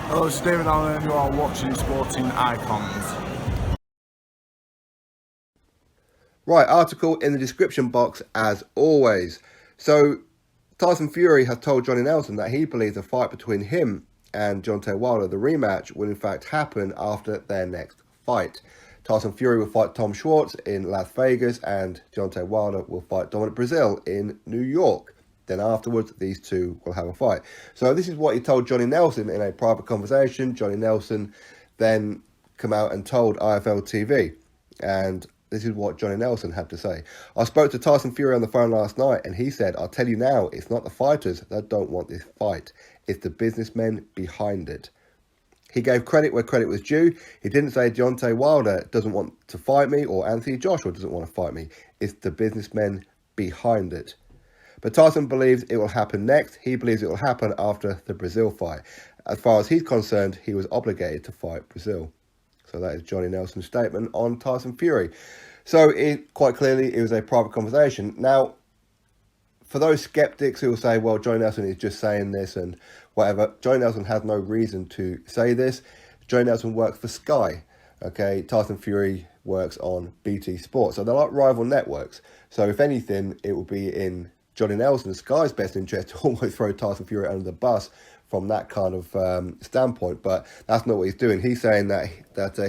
Hello, it's David Allen and you are watching Sporting Icons. Right, article in the description box as always. So, Tyson Fury has told Johnny Nelson that he believes a fight between him and Deontay Wilder, the rematch, will in fact happen after their next fight. Tyson Fury will fight Tom Schwarz in Las Vegas and Deontay Wilder will fight Dominic Breazeale in New York. Then afterwards, these two will have a fight. So this is what he told Johnny Nelson in a private conversation. Johnny Nelson then came out and told IFL TV. And this is what Johnny Nelson had to say. I spoke to Tyson Fury on the phone last night and he said, I'll tell you now, it's not the fighters that don't want this fight. It's the businessmen behind it. He gave credit where credit was due. He didn't say Deontay Wilder doesn't want to fight me or Anthony Joshua doesn't want to fight me. It's the businessmen behind it. But Tyson believes it will happen next. He believes it will happen after the Breazeale fight. As far as he's concerned, he was obligated to fight Breazeale. So that is Johnny Nelson's statement on Tyson Fury. So quite clearly, it was a private conversation. Now, for those skeptics who will say, well, Johnny Nelson is just saying this and whatever, Johnny Nelson has no reason to say this. Johnny Nelson works for Sky. Okay, Tyson Fury works on BT Sport. So they're like rival networks. So if anything, it will be in Johnny Nelson, Sky's best interest to almost throw Tyson Fury under the bus from that kind of standpoint, but that's not what he's doing. He's saying that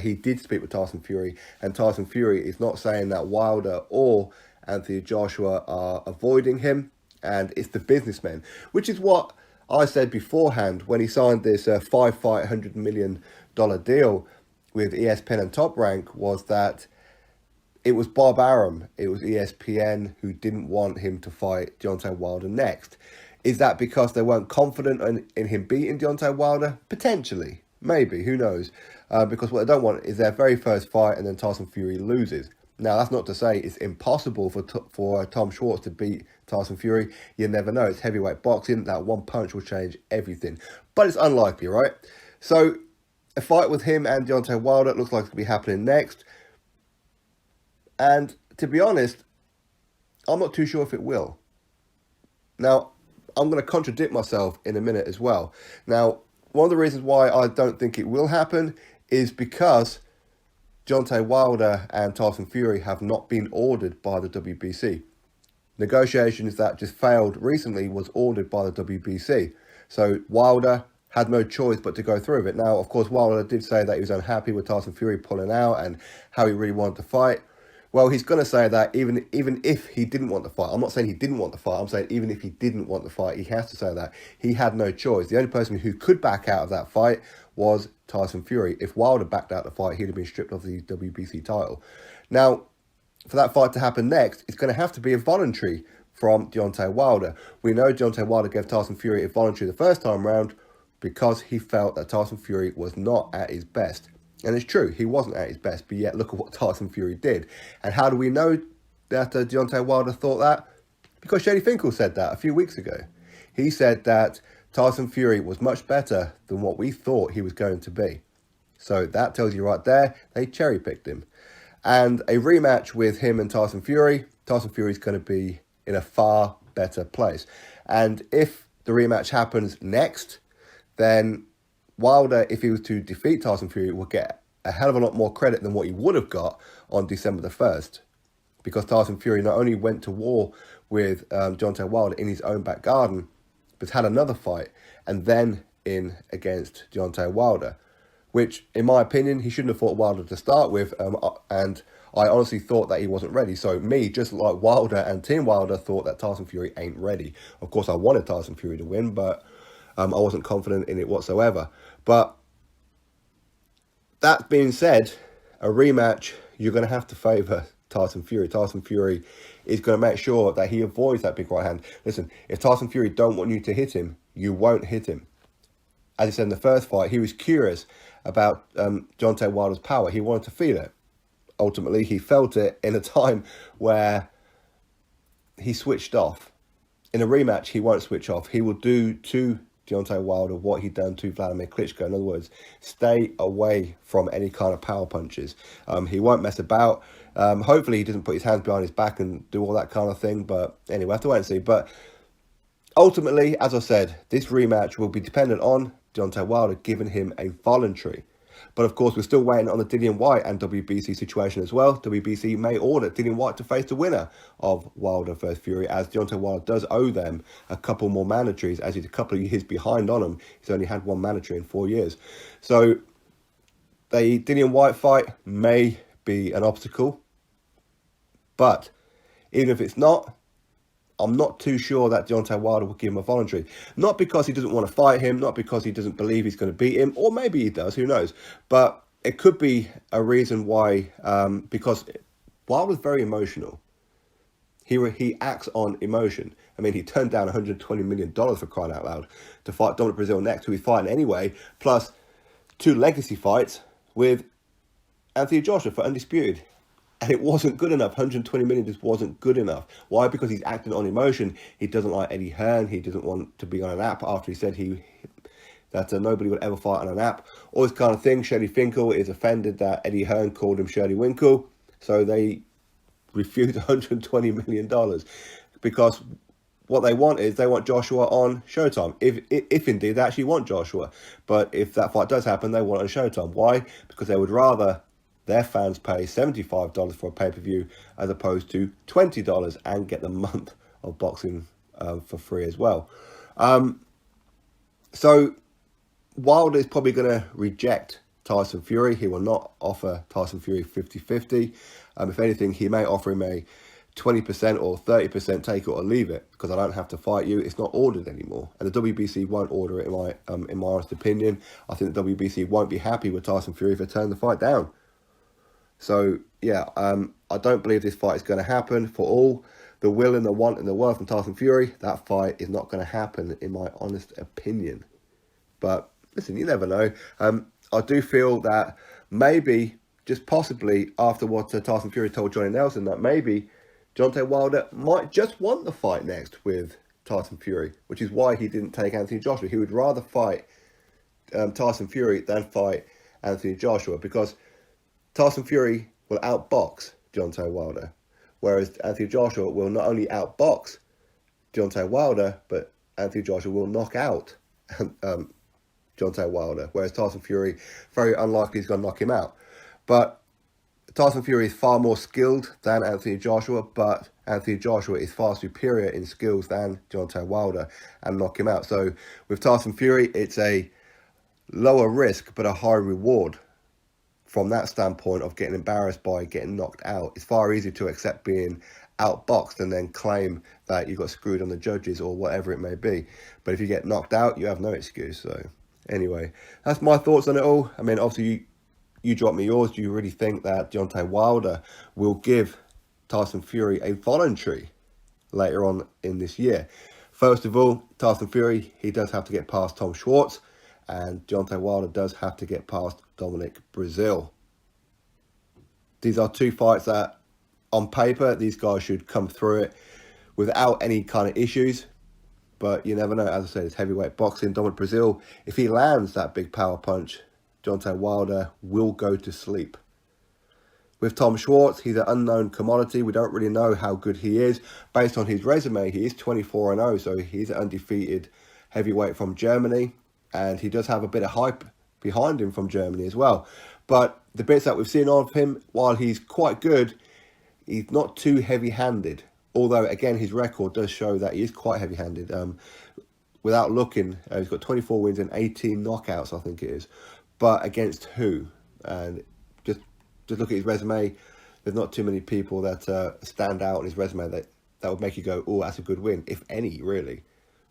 he did speak with Tyson Fury, and Tyson Fury is not saying that Wilder or Anthony Joshua are avoiding him, and it's the businessmen, which is what I said beforehand when he signed this 5-fight, $100 million deal with ESPN and Top Rank, was that it was Bob Arum, it was ESPN who didn't want him to fight Deontay Wilder next. Is that because they weren't confident in him beating Deontay Wilder? Potentially. Maybe. Who knows? Because what they don't want is their very first fight and then Tyson Fury loses. Now, that's not to say it's impossible for Tom Schwarz to beat Tyson Fury. You never know. It's heavyweight boxing. That one punch will change everything. But it's unlikely, right? So, a fight with him and Deontay Wilder looks like it's going to be happening next. And to be honest, I'm not too sure if it will. Now, I'm going to contradict myself in a minute as well. Now, one of the reasons why I don't think it will happen is because Deontay Wilder and Tyson Fury have not been ordered by the WBC. Negotiations that just failed recently was ordered by the WBC. So Wilder had no choice but to go through with it. Now, of course, Wilder did say that he was unhappy with Tyson Fury pulling out and how he really wanted to fight. Well, he's going to say that even if he didn't want the fight. I'm not saying he didn't want the fight. I'm saying even if he didn't want the fight, he has to say that. He had no choice. The only person who could back out of that fight was Tyson Fury. If Wilder backed out the fight, he'd have been stripped of the WBC title. Now, for that fight to happen next, it's going to have to be a voluntary from Deontay Wilder. We know Deontay Wilder gave Tyson Fury a voluntary the first time round because he felt that Tyson Fury was not at his best. And it's true, he wasn't at his best, but yet look at what Tyson Fury did. And how do we know that Deontay Wilder thought that? Because Shady Finkel said that a few weeks ago. He said that Tyson Fury was much better than what we thought he was going to be. So that tells you right there, they cherry-picked him. And a rematch with him and Tyson Fury is going to be in a far better place. And if the rematch happens next, then Wilder, if he was to defeat Tyson Fury, will get a hell of a lot more credit than what he would have got on December the 1st. Because Tyson Fury not only went to war with Deontay Wilder in his own back garden, but had another fight and then in against Deontay Wilder, which, in my opinion, he shouldn't have fought Wilder to start with. And I honestly thought that he wasn't ready. So me, just like Wilder and Team Wilder, thought that Tyson Fury ain't ready. Of course, I wanted Tyson Fury to win, but I wasn't confident in it whatsoever. But that being said, a rematch, you're going to have to favour Tyson Fury. Tyson Fury is going to make sure that he avoids that big right hand. Listen, if Tyson Fury don't want you to hit him, you won't hit him. As I said in the first fight, he was curious about Deontay Wilder's power. He wanted to feel it. Ultimately, he felt it in a time where he switched off. In a rematch, he won't switch off. He will do to Deontay Wilder what he'd done to Vladimir Klitschko. In other words, stay away from any kind of power punches. He won't mess about. Hopefully he doesn't put his hands behind his back and do all that kind of thing. But anyway, I have to wait and see. But ultimately, as I said, this rematch will be dependent on Deontay Wilder, giving him a voluntary. But of course, we're still waiting on the Dillian Whyte and WBC situation as well. WBC may order Dillian Whyte to face the winner of Wilder vs Fury, as Deontay Wilder does owe them a couple more mandatories, as he's a couple of years behind on him. He's only had one mandatory in 4 years. So the Dillian Whyte fight may be an obstacle. But even if it's not, I'm not too sure that Deontay Wilder will give him a voluntary. Not because he doesn't want to fight him, not because he doesn't believe he's going to beat him, or maybe he does, who knows. But it could be a reason why, because Wilder's very emotional. He acts on emotion. I mean, he turned down $120 million, for crying out loud, to fight Dominic Breazeale next, who he's fighting anyway, plus 2 legacy fights with Anthony Joshua for undisputed. And it wasn't good enough. 120 million just wasn't good enough. Why? Because he's acting on emotion. He doesn't like Eddie Hearn. He doesn't want to be on an app after he said that nobody would ever fight on an app. All this kind of thing. Shirley Finkel is offended that Eddie Hearn called him Shirley Winkle. So they refused $120 million. Because what they want is they want Joshua on Showtime. If indeed they actually want Joshua. But if that fight does happen, they want it on Showtime. Why? Because they would rather their fans pay $75 for a pay-per-view as opposed to $20 and get the month of boxing for free as well. So Wilder is probably going to reject Tyson Fury. He will not offer Tyson Fury 50-50. If anything, he may offer him a 20% or 30% take it or leave it, because I don't have to fight you. It's not ordered anymore, and the WBC won't order it in my honest opinion. I think the WBC won't be happy with Tyson Fury if they turn the fight down. So, yeah, I don't believe this fight is going to happen. For all the will and the want and the worth from Tyson Fury, that fight is not going to happen, in my honest opinion. But, listen, you never know. I do feel that maybe, just possibly, after what Tyson Fury told Johnny Nelson, that maybe Deontay Wilder might just want the fight next with Tyson Fury, which is why he didn't take Anthony Joshua. He would rather fight Tyson Fury than fight Anthony Joshua, because Tyson Fury will outbox Deontay Wilder, whereas Anthony Joshua will not only outbox Deontay Wilder, but Anthony Joshua will knock out Deontay Wilder, whereas Tyson Fury, very unlikely he's going to knock him out. But Tyson Fury is far more skilled than Anthony Joshua, but Anthony Joshua is far superior in skills than Deontay Wilder and knock him out. So with Tyson Fury, it's a lower risk but a high reward. From that standpoint of getting embarrassed by getting knocked out, it's far easier to accept being outboxed and then claim that you got screwed on the judges or whatever it may be. But if you get knocked out, you have no excuse. So anyway, that's my thoughts on it all. I mean, obviously, you drop me yours. Do you really think that Deontay Wilder will give Tyson Fury a voluntary later on in this year? First of all, Tyson Fury, he does have to get past Tom Schwarz. And Deontay Wilder does have to get past Dominic Breazeale. These are 2 fights that, on paper, these guys should come through it without any kind of issues. But you never know. As I said, it's heavyweight boxing. Dominic Breazeale, if he lands that big power punch, Deontay Wilder will go to sleep. With Tom Schwarz, he's an unknown commodity. We don't really know how good he is. Based on his resume, he is 24-0, so he's an undefeated heavyweight from Germany. And he does have a bit of hype behind him from Germany as well. But the bits that we've seen of him, while he's quite good, he's not too heavy-handed. Although, again, his record does show that he is quite heavy-handed. Without looking, he's got 24 wins and 18 knockouts, I think it is. But against who? And just look at his resume. There's not too many people that stand out on his resume that would make you go, oh, that's a good win, if any, really.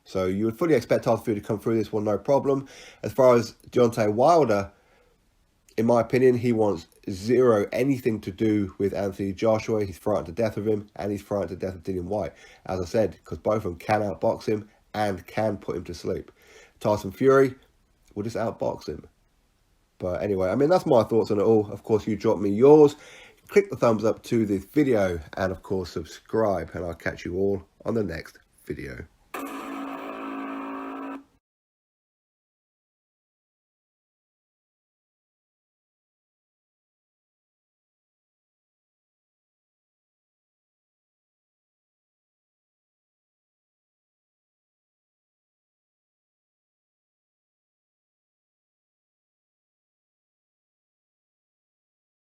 So you would fully expect Tyson Fury to come through this one, no problem. As far as Deontay Wilder, in my opinion, he wants anything to do with Anthony Joshua. He's frightened to death of him, and he's frightened to death of Dillian Whyte. As I said, because both of them can outbox him and can put him to sleep. Tyson Fury will just outbox him. But anyway, I mean, that's my thoughts on it all. Of course, you drop me yours. Click the thumbs up to this video, and of course, subscribe. And I'll catch you all on the next video.